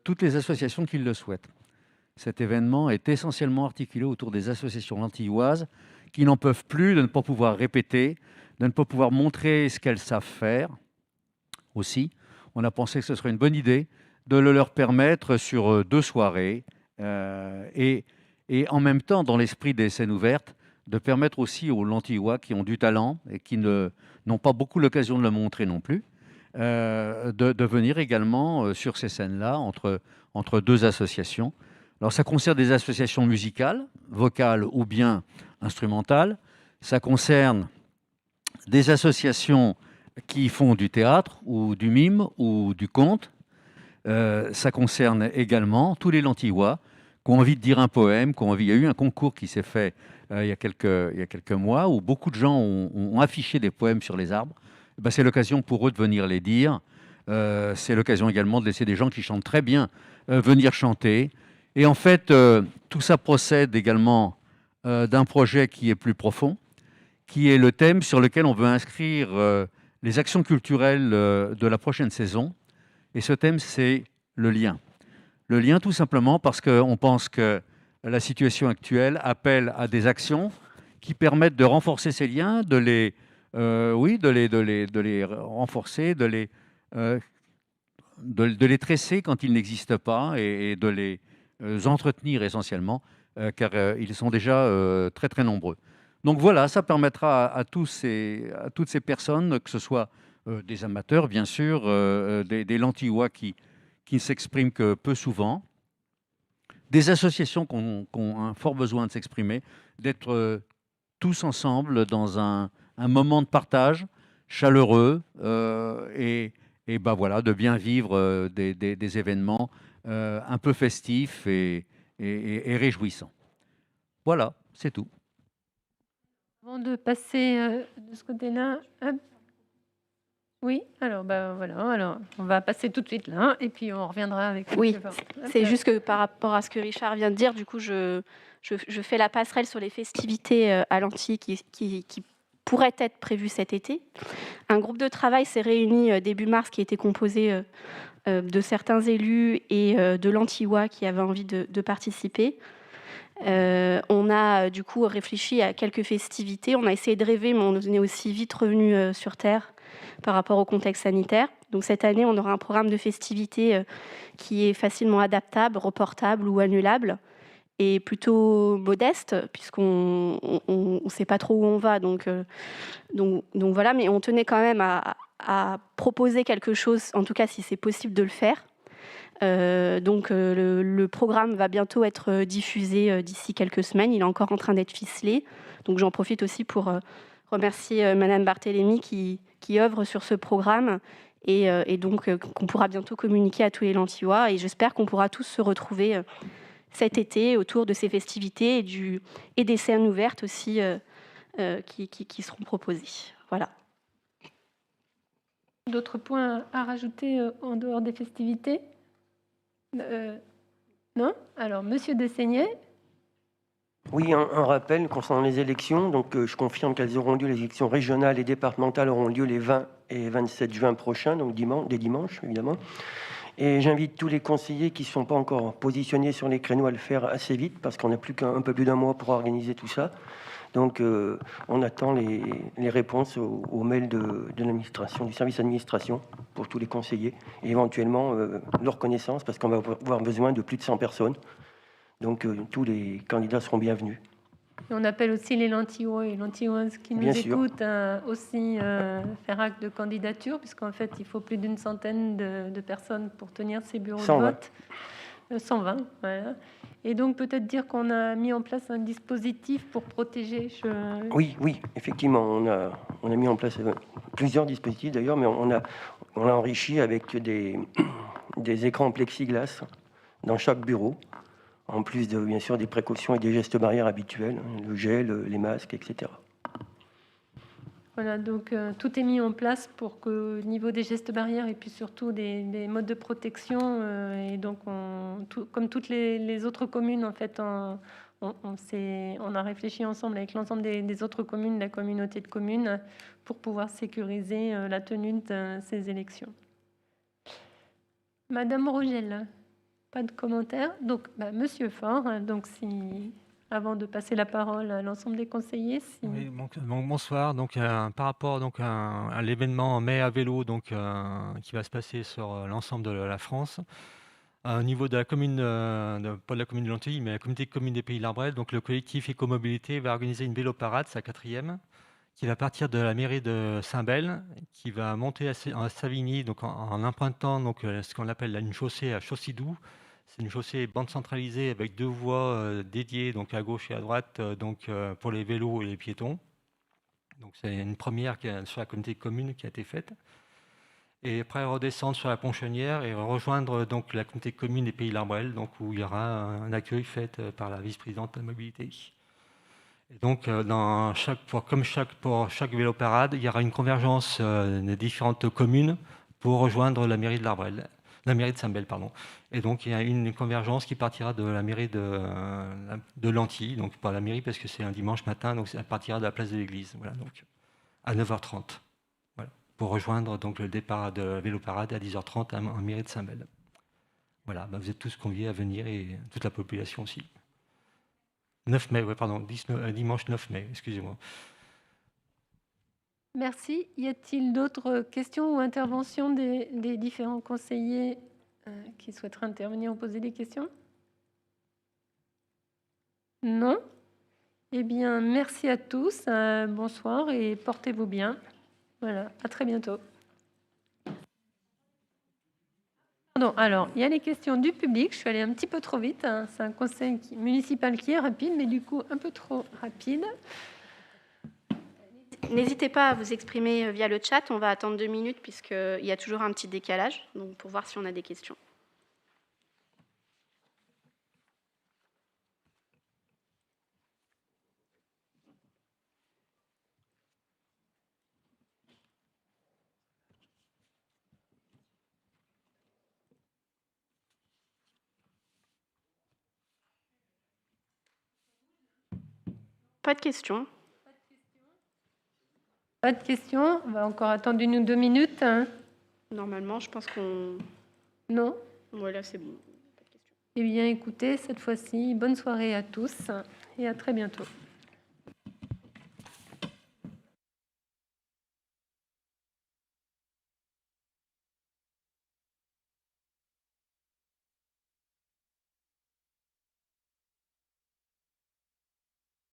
toutes les associations qui le souhaitent. Cet événement est essentiellement articulé autour des associations lantilloises qui n'en peuvent plus de ne pas pouvoir répéter, de ne pas pouvoir montrer ce qu'elles savent faire. Aussi, on a pensé que ce serait une bonne idée de le leur permettre sur 2 soirées et en même temps, dans l'esprit des scènes ouvertes, de permettre aussi aux Lantillois qui ont du talent et qui n'ont pas beaucoup l'occasion de le montrer non plus, de venir également sur ces scènes-là entre 2 associations. Alors ça concerne des associations musicales, vocales ou bien instrumentales. Ça concerne des associations qui font du théâtre ou du mime ou du conte. Ça concerne également tous les Lentillois qui ont envie de dire un poème, il y a eu un concours qui s'est fait il y a quelques mois où beaucoup de gens ont affiché des poèmes sur les arbres. Ben, c'est l'occasion pour eux de venir les dire. C'est l'occasion également de laisser des gens qui chantent très bien venir chanter. Et en fait, tout ça procède également d'un projet qui est plus profond, qui est le thème sur lequel on veut inscrire les actions culturelles de la prochaine saison. Et ce thème, c'est le lien. Le lien, tout simplement parce qu'on pense que la situation actuelle appelle à des actions qui permettent de renforcer ces liens, de les renforcer, de les tresser quand ils n'existent pas et de les entretenir essentiellement, car ils sont déjà très très nombreux. Donc voilà, ça permettra à toutes ces personnes, que ce soit des amateurs bien sûr, des Lentillois qui ne s'expriment que peu souvent, des associations qui ont un fort besoin de s'exprimer, d'être tous ensemble dans un moment de partage chaleureux et ben voilà, de bien vivre des événements un peu festifs et réjouissants. Voilà, c'est tout. Avant de passer de ce côté-là, hop. Oui, alors voilà, alors on va passer tout de suite là, et puis on reviendra avec. Oui, c'est juste que par rapport à ce que Richard vient de dire, du coup, je fais la passerelle sur les festivités à Lanty qui pourraient être prévues cet été. Un groupe de travail s'est réuni début mars qui était composé de certains élus et de Lentillois qui avaient envie de participer. On a du coup réfléchi à quelques festivités. On a essayé de rêver, mais on est aussi vite revenu sur Terre par rapport au contexte sanitaire. Donc cette année, on aura un programme de festivités qui est facilement adaptable, reportable ou annulable, et plutôt modeste, puisqu'on ne sait pas trop où on va. Donc voilà, mais on tenait quand même à proposer quelque chose, en tout cas si c'est possible de le faire. Donc le programme va bientôt être diffusé d'ici quelques semaines. Il est encore en train d'être ficelé. Donc j'en profite aussi pour remercier Madame Barthélémy qui œuvre sur ce programme et donc qu'on pourra bientôt communiquer à tous les Lentillois. Et j'espère qu'on pourra tous se retrouver cet été autour de ces festivités et des scènes ouvertes aussi qui seront proposées. Voilà. D'autres points à rajouter en dehors des festivités ? Non ? Alors, Monsieur Dessaignet. Oui, un rappel concernant les élections. Donc, je confirme qu'elles auront lieu, les élections régionales et départementales auront lieu les 20 et 27 juin prochains, donc des dimanches, évidemment. Et j'invite tous les conseillers qui ne sont pas encore positionnés sur les créneaux à le faire assez vite, parce qu'on n'a plus qu'un peu plus d'un mois pour organiser tout ça. Donc, on attend les réponses aux mails de l'administration, du service administration, pour tous les conseillers, et éventuellement leur connaissance, parce qu'on va avoir besoin de plus de 100 personnes. Donc, tous les candidats seront bienvenus. Et on appelle aussi les Lentillois et Lentilloises qui nous écoutent à aussi faire acte de candidature, puisqu'en fait, il faut plus d'une centaine de personnes pour tenir ces bureaux 120. de vote. 120, voilà. Et donc, peut-être dire qu'on a mis en place un dispositif pour protéger... Oui, effectivement, on a mis en place plusieurs dispositifs d'ailleurs, mais on l'a enrichi avec des écrans plexiglas dans chaque bureau, en plus de, bien sûr, des précautions et des gestes barrières habituels, le gel, les masques, etc. Voilà, donc tout est mis en place pour qu'au niveau des gestes barrières et puis surtout des modes de protection, et donc comme toutes les autres communes, en fait, on a réfléchi ensemble avec l'ensemble des autres communes, de la communauté de communes, pour pouvoir sécuriser la tenue de ces élections. Madame Rogel, pas de commentaire. Donc, Monsieur Faure, donc avant de passer la parole à l'ensemble des conseillers. Oui, donc, bonsoir. Donc, par rapport à l'événement Mai à vélo qui va se passer sur l'ensemble de la France, au niveau de la commune, pas de la commune de Lantilly, mais la communauté de communes des Pays de l'Arbrel, donc le collectif Écomobilité va organiser une vélo-parade, sa 4e, qui va partir de la mairie de Saint-Bel, qui va monter à Savigny, donc en empruntant ce qu'on appelle une chaussée à Chaussidou. C'est une chaussée bande centralisée avec 2 voies dédiées, donc à gauche et à droite, pour les vélos et les piétons. Donc c'est une première sur la communauté de communes qui a été faite. Et après redescendre sur la Ponchonnière et rejoindre donc la communauté de communes des Pays de l'Arbrel, donc où il y aura un accueil fait par la vice-présidente de la mobilité. Et donc pour chaque vélo-parade, il y aura une convergence des différentes communes pour rejoindre la mairie de l'Arbrel. La mairie de Saint-Bel, pardon. Et donc, il y a une convergence qui partira de la mairie de Lanty, donc pas la mairie parce que c'est un dimanche matin, donc ça partira de la place de l'église, voilà, donc à 9h30, voilà, pour rejoindre donc le départ de la vélo-parade à 10h30 en mairie de Saint-Bel. Voilà, vous êtes tous conviés à venir et toute la population aussi. 9 mai, ouais, pardon, dimanche 9 mai, excusez-moi. Merci. Y a-t-il d'autres questions ou interventions des différents conseillers qui souhaiteraient intervenir ou poser des questions? Non? Eh bien, merci à tous. Bonsoir et portez-vous bien. Voilà, à très bientôt. Pardon, alors, il y a les questions du public. Je suis allée un petit peu trop vite. C'est un conseil municipal qui est rapide, mais du coup, un peu trop rapide. N'hésitez pas à vous exprimer via le chat. On va attendre 2 minutes puisqu'il y a toujours un petit décalage, donc pour voir si on a des questions. Pas de questions. Pas de questions. On va encore attendre 1 ou 2 minutes. Normalement, je pense qu'on... Non? Voilà, c'est bon. Eh bien, écoutez, cette fois-ci, bonne soirée à tous et à très bientôt.